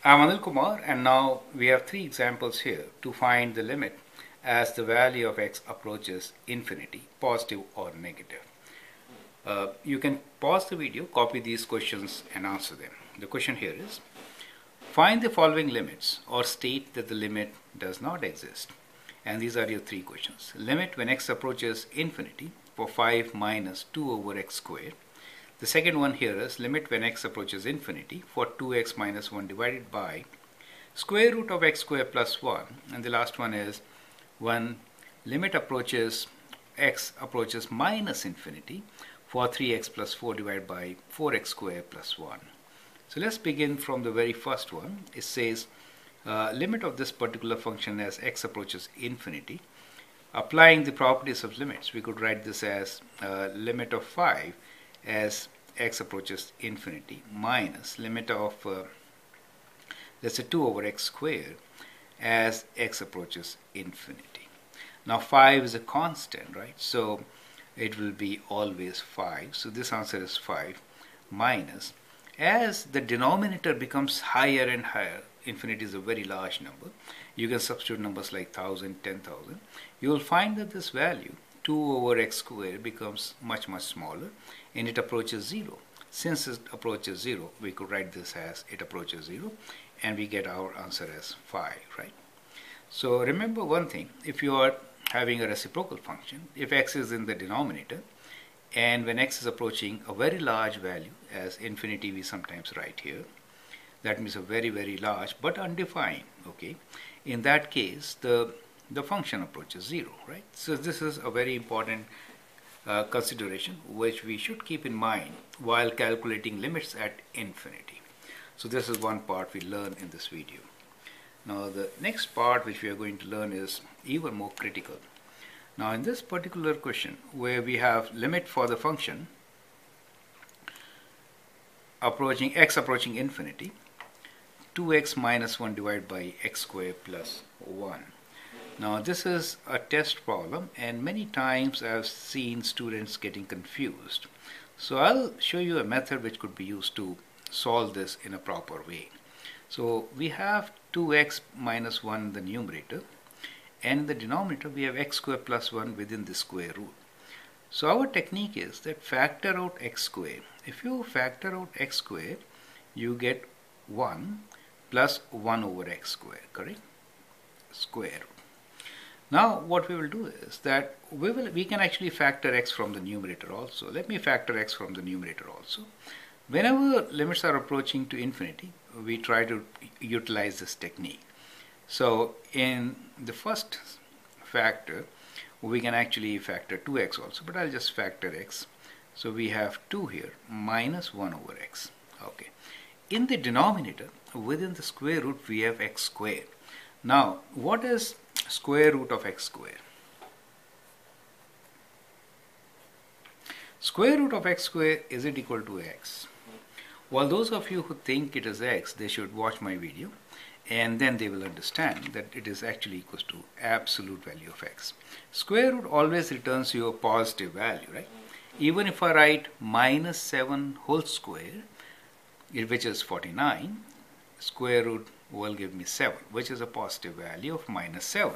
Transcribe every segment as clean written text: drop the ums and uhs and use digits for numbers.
I'm Anil Kumar, and now we have three examples here to find the limit as the value of x approaches infinity, positive or negative. You can pause the video, copy these questions and answer them. The question here is, find the following limits or state that the limit does not exist. And these are your three questions. Limit when x approaches infinity for 5 minus 2 over x squared. The second one here is limit when x approaches infinity for 2x minus 1 divided by square root of x squared plus 1. And the last one is when limit approaches x approaches minus infinity for 3x plus 4 divided by 4x squared plus 1. So let's begin from the very first one. It says limit of this particular function as x approaches infinity. Applying the properties of limits, we could write this as limit of 5 as x approaches infinity minus limit of let's say 2 over x squared as x approaches infinity. Now 5 is a constant, right? So it will be always 5. So this answer is 5 minus, as the denominator becomes higher and higher, infinity is a very large number, you can substitute numbers like 1000, 10,000, you will find that this value 2 over x squared becomes much smaller and it approaches 0. Since it approaches 0, we could write this as it approaches 0 and we get our answer as 5, right? So remember one thing, if you are having a reciprocal function, if x is in the denominator and when x is approaching a very large value, as infinity we sometimes write here, that means a very large but undefined, okay? In that case, the function approaches 0, right? So this is a very important consideration which we should keep in mind while calculating limits at infinity. So this is one part we learn in this video. Now the next part which we are going to learn is even more critical. Now in this particular question where we have limit for the function approaching x approaching infinity, 2x minus 1 divided by x squared plus 1. Now this is a test problem and many times I've seen students getting confused. So I'll show you a method which could be used to solve this in a proper way. So we have 2x minus 1 in the numerator and in the denominator we have x squared plus 1 within the square root. So our technique is that factor out x squared. If you factor out x squared, you get 1 plus 1 over x squared, correct? Square root. Now what we will do is that we can actually factor x from the numerator also. Let me factor x from the numerator also. Whenever limits are approaching to infinity, we try to utilize this technique. So in the first factor, we can actually factor 2x also, but I'll just factor x. So we have 2 here minus 1 over x. Okay. In the denominator, within the square root, we have x squared. Now, what is square root of x squared? Square root of x squared, is it equal to x? Well, those of you who think it is x, they should watch my video and then they will understand that it is actually equals to absolute value of x. Square root always returns you a positive value, right? Even if I write minus 7 whole square, which is 49, square root will give me 7, which is a positive value of minus 7.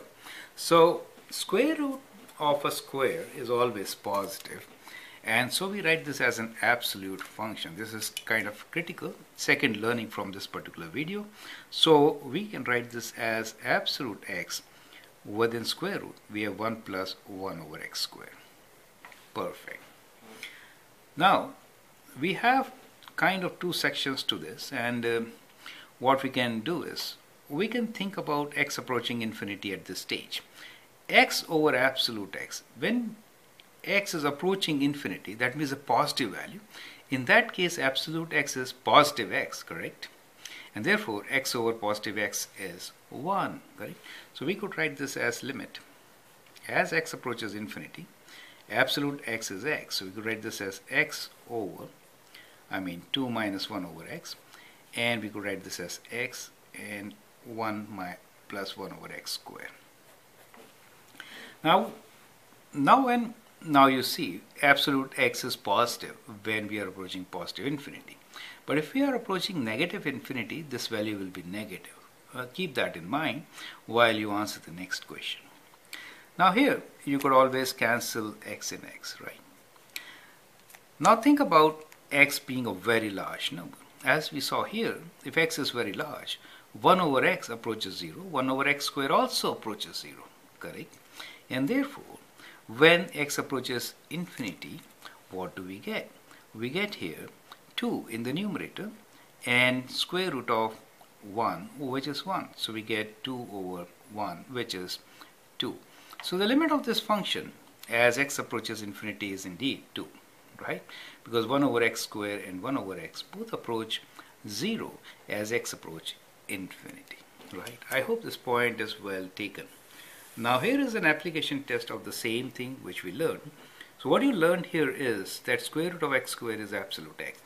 So square root of a square is always positive, and so we write this as an absolute function. This is kind of critical, second learning from this particular video. So we can write this as absolute x within square root. We have 1 plus 1 over x squared. Perfect. Now we have kind of two sections to this, and what we can do is we can think about x approaching infinity at this stage. X over absolute x. When x is approaching infinity, that means a positive value. In that case, absolute x is positive x, correct? And therefore, x over positive x is 1, correct? So we could write this as limit. As x approaches infinity, absolute x is x. So we could write this as x over, 2 minus 1 over x. And we could write this as x and 1 plus 1 over x squared. Now when now you see absolute x is positive when we are approaching positive infinity. But if we are approaching negative infinity, this value will be negative. Keep that in mind while you answer the next question. Now here, you could always cancel x and x, right? Now think about x being a very large number. As we saw here, if x is very large, 1 over x approaches 0, 1 over x square also approaches 0, correct? And therefore, when x approaches infinity, what do we get? We get here 2 in the numerator and square root of 1, which is 1. So we get 2 over 1, which is 2. So the limit of this function as x approaches infinity is indeed 2, right? Because 1 over x square and 1 over x both approach 0 as x approach infinity, right? I hope this point is well taken. Now here is an application test of the same thing which we learned. So what you learned here is that square root of x squared is absolute x.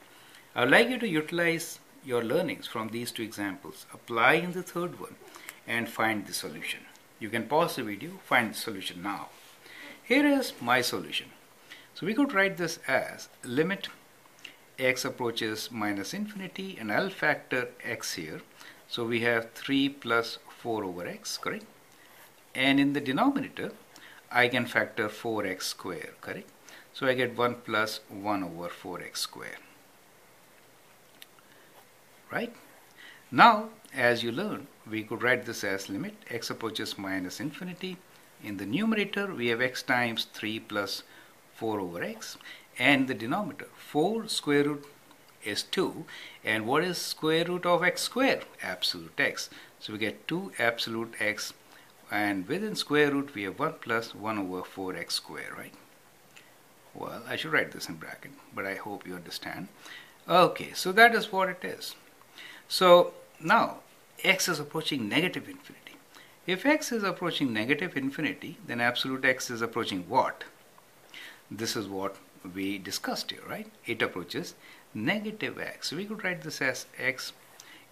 I would like you to utilize your learnings from these two examples, apply in the third one, and find the solution. You can pause the video, find the solution now. Here is my solution. So we could write this as limit x approaches minus infinity, and I'll factor x here. So we have 3 plus 4 over x, correct? And in the denominator, I can factor 4x square, correct? So I get 1 plus 1 over 4x square, right? Now, as you learn, we could write this as limit x approaches minus infinity. In the numerator, we have x times 3 plus 4 over x, and the denominator 4 square root is 2, and what is square root of x square? Absolute x. So we get 2 absolute x, and within square root we have 1 plus 1 over 4x square, right? Well, I should write this in bracket, but I hope you understand. Okay, so that is what it is. So now x is approaching negative infinity. If x is approaching negative infinity, then absolute x is approaching what? This is what we discussed here, right? It approaches negative x. So we could write this as x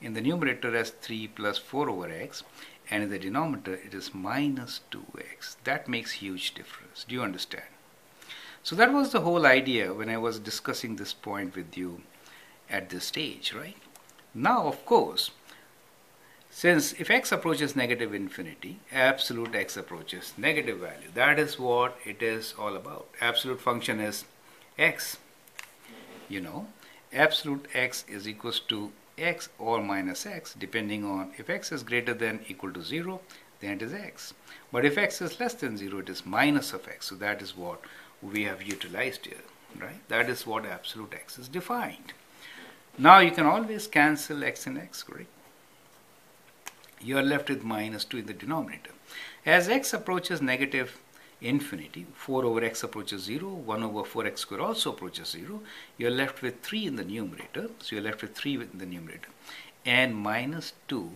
in the numerator as 3 plus 4 over x, and in the denominator it is minus 2x. That makes huge difference. Do you understand? So that was the whole idea when I was discussing this point with you at this stage, right? Now, of course, since if x approaches negative infinity, absolute x approaches negative value. That is what it is all about. Absolute function is x. You know, absolute x is equals to x or minus x, depending on if x is greater than equal to 0, then it is x. But if x is less than 0, it is minus of x. So that is what we have utilized here, right? That is what absolute x is defined. Now you can always cancel x and x, correct? You are left with minus 2 in the denominator. As x approaches negative infinity, 4 over x approaches 0, 1 over 4x square also approaches 0, you are left with 3 in the numerator. So you are left with 3 in the numerator. And minus 2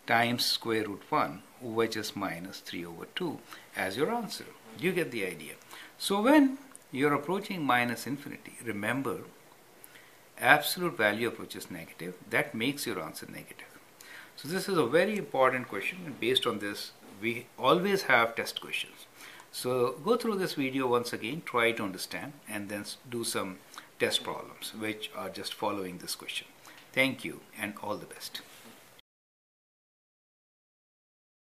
times square root 1, which is minus 3 over 2 as your answer. You get the idea. So when you are approaching minus infinity, remember, absolute value approaches negative. That makes your answer negative. So this is a very important question, and based on this, we always have test questions. So go through this video once again, try to understand, and then do some test problems which are just following this question. Thank you and all the best.